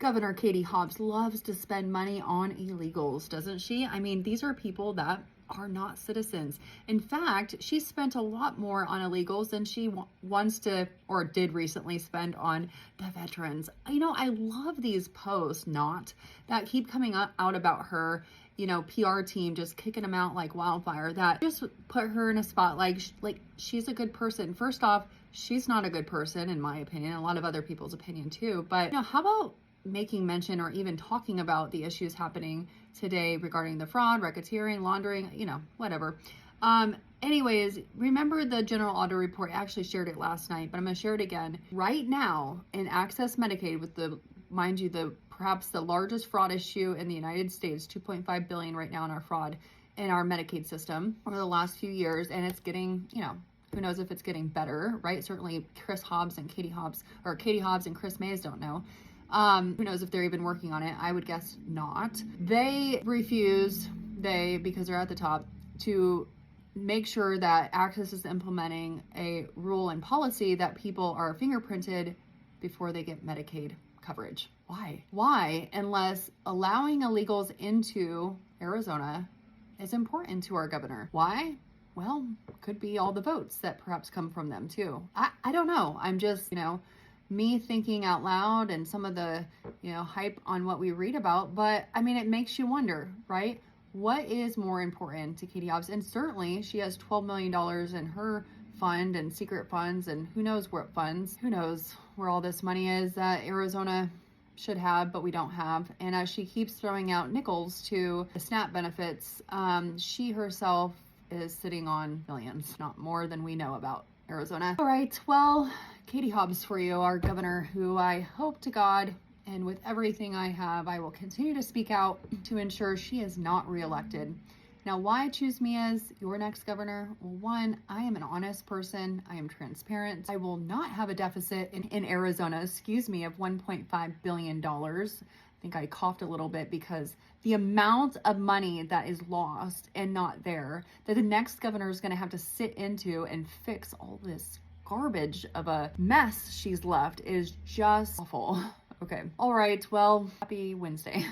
Governor Katie Hobbs loves to spend money on illegals, doesn't she? I mean, these are people that are not citizens. In fact, she spent a lot more on illegals than she wants to or did recently spend on the veterans. You know, I love these posts that keep coming out about her, you know, PR team just kicking them out like wildfire, that just put her in a spot like she's a good person. First off, she's not a good person in my opinion, a lot of other people's opinion too. But you know, how about making mention or even talking about the issues happening today regarding the fraud, racketeering, laundering, you know, whatever. Anyways, remember the general audit report? I actually shared it last night, but I'm going to share it again. Right now in Access Medicaid, with mind you, perhaps the largest fraud issue in the United States, 2.5 billion right now in our fraud in our Medicaid system over the last few years. And it's getting, you know, who knows if it's getting better, right? Certainly Katie Hobbs and Chris Mays don't know. Who knows if they're even working on it? I would guess not. They refuse, because they're at the top, to make sure that Access is implementing a rule and policy that people are fingerprinted before they get Medicaid coverage. Why? Unless allowing illegals into Arizona is important to our governor. Why? Well, could be all the votes that perhaps come from them too. I don't know. I'm just, you know, me thinking out loud and some of the, you know, hype on what we read about. But I mean, it makes you wonder, right? What is more important to Katie Hobbs? And certainly she has $12 million in her fund and secret funds, and who knows what funds, who knows where all this money is that Arizona should have, but we don't have. And as she keeps throwing out nickels to the SNAP benefits, she herself is sitting on millions, not more than we know about Arizona. All right, well, Katie Hobbs for you, our governor, who I hope to God, and with everything I have, I will continue to speak out to ensure she is not reelected. Now, why choose me as your next governor? Well, one, I am an honest person. I am transparent. I will not have a deficit in Arizona, of $1.5 billion. I think I coughed a little bit because the amount of money that is lost and not there, that the next governor is going to have to sit into and fix all this garbage of a mess she's left, is just awful. Okay. All right. Well, happy Wednesday.